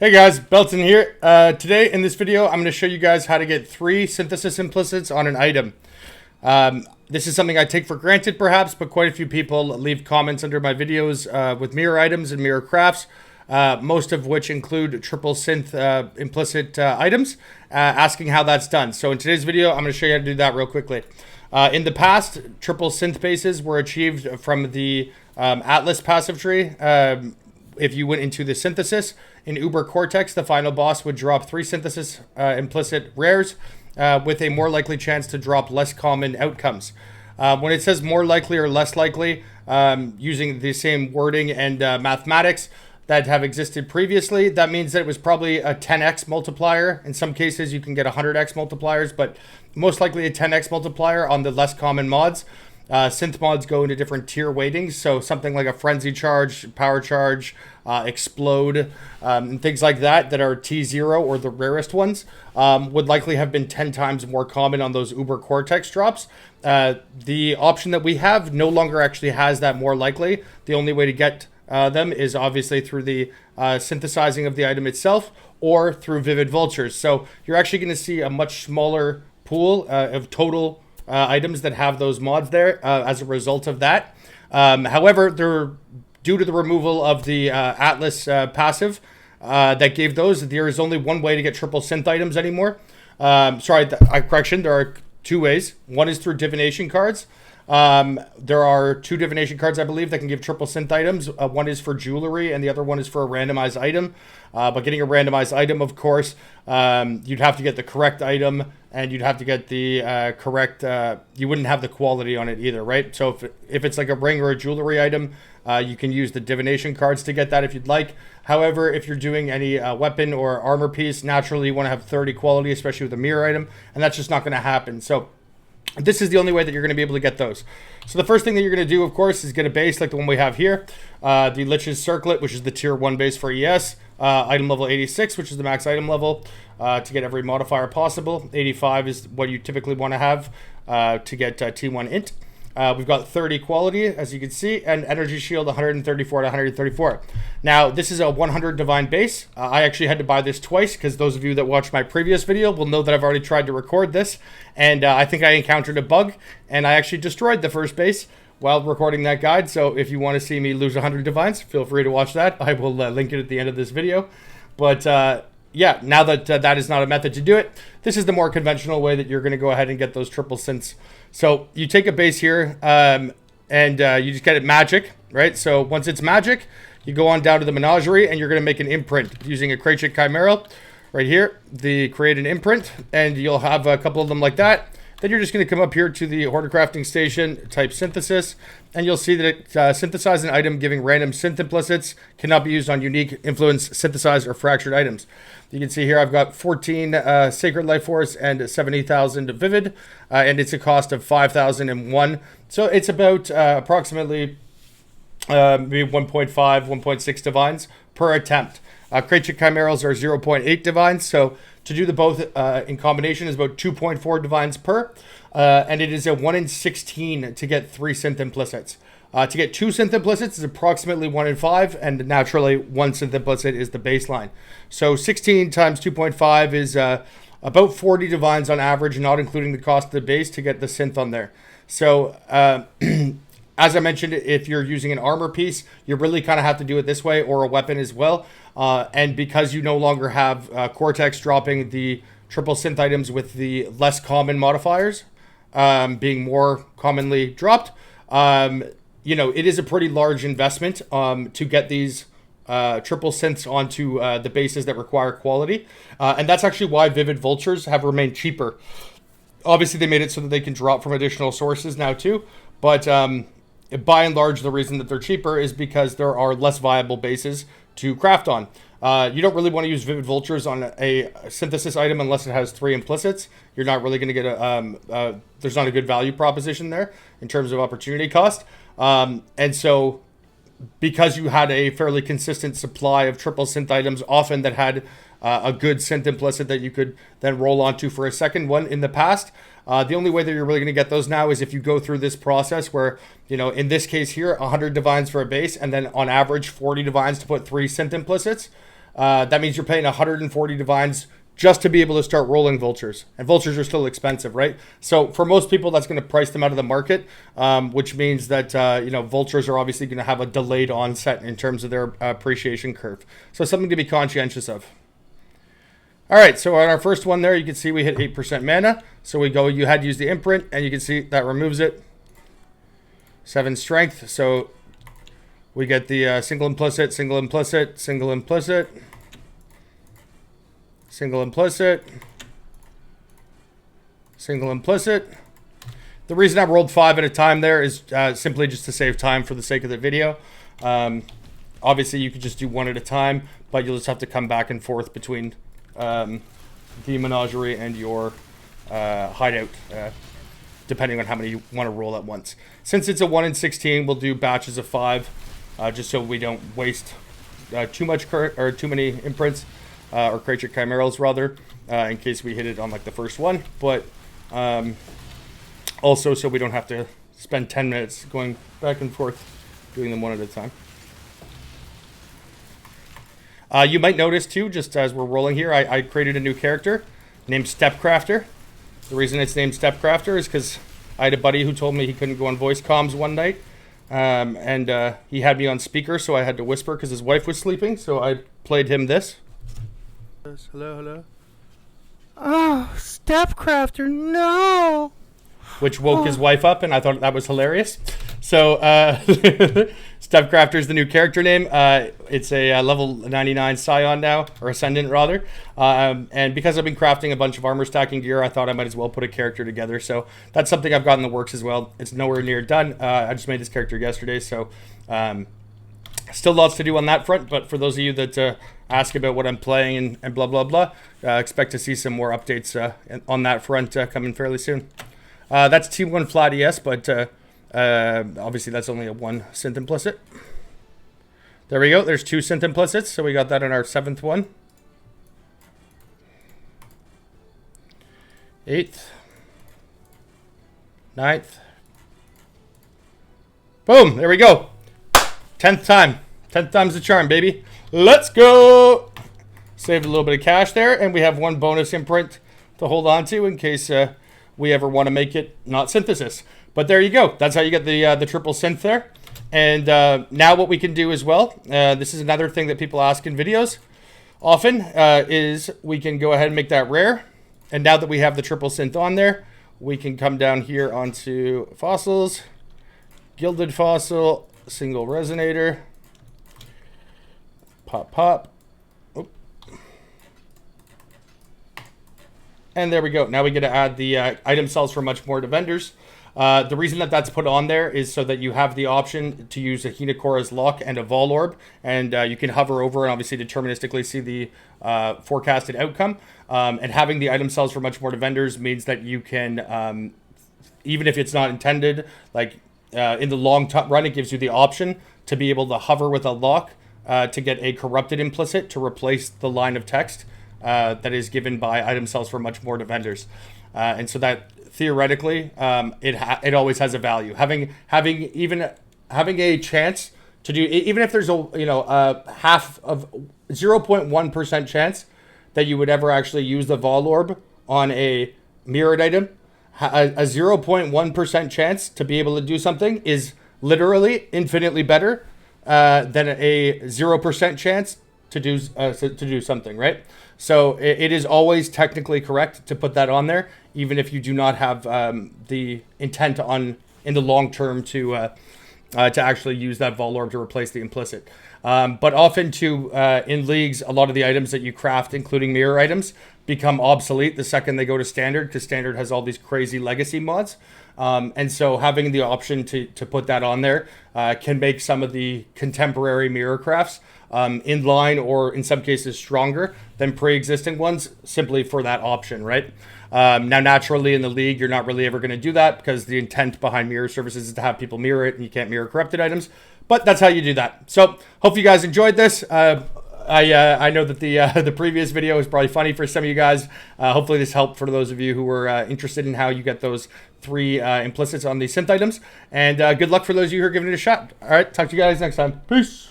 Hey guys, Belton here. Today in this video, I'm going to show you guys how to get 3 synthesis implicits on an item. This is something I take for granted perhaps, but quite a few people leave comments under my videos with mirror items and mirror crafts, most of which include triple synth implicit items, asking how that's done. So in today's video, I'm going to show you how to do that real quickly. In the past, triple synth bases were achieved from the Atlas passive tree. If you went into the synthesis in Uber Cortex, the final boss would drop 3 synthesis implicit rares with a more likely chance to drop less common outcomes. When it says more likely or less likely, using the same wording and mathematics that have existed previously, that means that it was probably a 10x multiplier. In some cases, you can get 100x multipliers, but most likely a 10x multiplier on the less common mods. Synth mods go into different tier weightings, so something like a frenzy charge, power charge, explode, and things like that are T0 or the rarest ones, would likely have been 10 times more common on those Uber Cortex drops. The option that we have no longer actually has that more likely. The only way to get them is obviously through the synthesizing of the item itself or through Vivid Vultures. So you're actually going to see a much smaller pool of total items that have those mods there as a result of that. However, they're due to the removal of the Atlas passive that gave those, there is only one way to get triple synth items anymore. Correction, there are 2 ways. One is through divination cards. There are 2 divination cards, I believe, that can give triple synth items. One is for jewelry and the other one is for a randomized item. But getting a randomized item, of course, you'd have to get the correct item and you'd have to get the correct, you wouldn't have the quality on it either, right? So if it's like a ring or a jewelry item, you can use the divination cards to get that if you'd like. However, if you're doing any weapon or armor piece, naturally you want to have 30 quality, especially with a mirror item, and that's just not going to happen. So this is the only way that you're going to be able to get those. So the first thing that you're going to do, of course, is get a base like the one we have here. The Lich's Circlet, which is the tier 1 base for ES. Item level 86, which is the max item level to get every modifier possible. 85 is what you typically want to have to get T1 int. We've got 30 quality, as you can see, and energy shield 134 to 134. Now, this is a 100 divine base. I actually had to buy this twice because those of you that watched my previous video will know that I've already tried to record this, and I think I encountered a bug, and I actually destroyed the first base while recording that guide. So if you want to see me lose 100 divines, feel free to watch that. I will link it at the end of this video. But yeah, now that that is not a method to do it, this is the more conventional way that you're going to go ahead and get those triple synths. So you take a base here and you just get it magic, right? So once it's magic, you go on down to the menagerie and you're going to make an imprint using a Kraychik Chimeral right here. Create an imprint, and you'll have a couple of them like that. Then you're just going to come up here to the Hoarder Crafting Station, type synthesis, and you'll see that it synthesizes an item giving random synth implicits, cannot be used on unique, influence, synthesized, or fractured items. You can see here I've got 14 Sacred Life Force and 70,000 Vivid, and it's a cost of 5,001. So it's about approximately maybe 1.5, 1.6 divines per attempt. Kraychik Chimerals are 0.8 divines, so to do the both in combination is about 2.4 divines per, and it is a 1 in 16 to get 3 synth implicits. To get 2 synth implicits is approximately 1 in 5, and naturally 1 synth implicit is the baseline. So 16 times 2.5 is about 40 divines on average, not including the cost of the base to get the synth on there. So as I mentioned, if you're using an armor piece, you really kind of have to do it this way, or a weapon as well. And because you no longer have Cortex dropping the triple synth items with the less common modifiers being more commonly dropped, you know, it is a pretty large investment to get these triple synths onto the bases that require quality. And that's actually why Vivid Vultures have remained cheaper. Obviously, they made it so that they can drop from additional sources now too. But by and large, the reason that they're cheaper is because there are less viable bases to craft on. You don't really want to use Vivid Vultures on a synthesis item unless it has 3 implicits. You're not really going to get there's not a good value proposition there in terms of opportunity cost. And so because you had a fairly consistent supply of triple synth items, often that had a good synth implicit that you could then roll onto for a second one in the past, the only way that you're really going to get those now is if you go through this process where, you know, in this case here, 100 divines for a base, and then on average 40 divines to put 3 synth implicits. that means you're paying 140 divines just to be able to start rolling vultures. And vultures are still expensive, right? So for most people, that's going to price them out of the market, which means that, vultures are obviously going to have a delayed onset in terms of their appreciation curve. So something to be conscientious of. All right, so on our first one there, you can see we hit 8% mana. So we go, you had to use the imprint, and you can see that removes it. 7 strength, so we get the single implicit, single implicit, single implicit. Single implicit. Single implicit. The reason I rolled 5 at a time there is simply just to save time for the sake of the video. Obviously, you could just do 1 at a time, but you'll just have to come back and forth between the menagerie and your hideout, depending on how many you want to roll at once. Since it's a 1 in 16, we'll do batches of 5, just so we don't waste too many imprints. Or creature chimerals rather, in case we hit it on like the first one, but also so we don't have to spend 10 minutes going back and forth doing them 1 at a time. You might notice too, just as we're rolling here, I created a new character named Stepcrafter. The reason it's named Stepcrafter is because I had a buddy who told me he couldn't go on voice comms one night, and he had me on speaker, so I had to whisper because his wife was sleeping, so I played him this. Hello, hello. Oh, Stepcrafter, no! Which woke his wife up, and I thought that was hilarious. So, Stepcrafter is the new character name. It's a level 99 Scion now, or Ascendant rather. And because I've been crafting a bunch of armor stacking gear, I thought I might as well put a character together. So that's something I've got in the works as well. It's nowhere near done. I just made this character yesterday, so still lots to do on that front. But for those of you that ask about what I'm playing and blah, blah, blah, expect to see some more updates on that front coming fairly soon. That's Team 1 flat ES, but obviously that's only a 1 synth implicit. There we go. There's 2 synth implicits, so we got that in our 7th one. 8th. 9th. Boom. There we go. 10th time. 10th time's the charm, baby. Let's go. Saved a little bit of cash there, and we have 1 bonus imprint to hold on to in case we ever want to make it not synthesis. But there you go. That's how you get the triple synth there. And now what we can do as well, this is another thing that people ask in videos often, is we can go ahead and make that rare. And now that we have the triple synth on there, we can come down here onto fossils, gilded fossil, single resonator, pop, pop. Oop. And there we go. Now we get to add the item cells for much more to vendors. The reason that that's put on there is so that you have the option to use a Hinakora's Lock and a Vol Orb, and you can hover over and obviously deterministically see the forecasted outcome. And having the item cells for much more to vendors means that you can, even if it's not intended, like in the long run, it gives you the option to be able to hover with a lock to get a corrupted implicit to replace the line of text that is given by item cells for much more to vendors. And so that theoretically, it always has a value. Having a chance to do, even if there's a half of 0.1% chance that you would ever actually use the Vol Orb on a mirrored item, a 0.1% chance to be able to do something is literally infinitely better than a 0% chance to do something, right? So it is always technically correct to put that on there, even if you do not have the intent in the long term to actually use that Vol Orb to replace the implicit. But often in leagues, a lot of the items that you craft, including mirror items, become obsolete the second they go to standard, because standard has all these crazy legacy mods. And so having the option to put that on there can make some of the contemporary mirror crafts in line, or in some cases stronger than pre-existing ones, simply for that option, right? Now, naturally in the league, you're not really ever going to do that, because the intent behind mirror services is to have people mirror it, and you can't mirror corrupted items. But that's how you do that. So hope you guys enjoyed this. I know that the previous video was probably funny for some of you guys. Hopefully this helped for those of you who were interested in how you get those 3 implicits on these synth items. And good luck for those of you who are giving it a shot. All right, talk to you guys next time. Peace.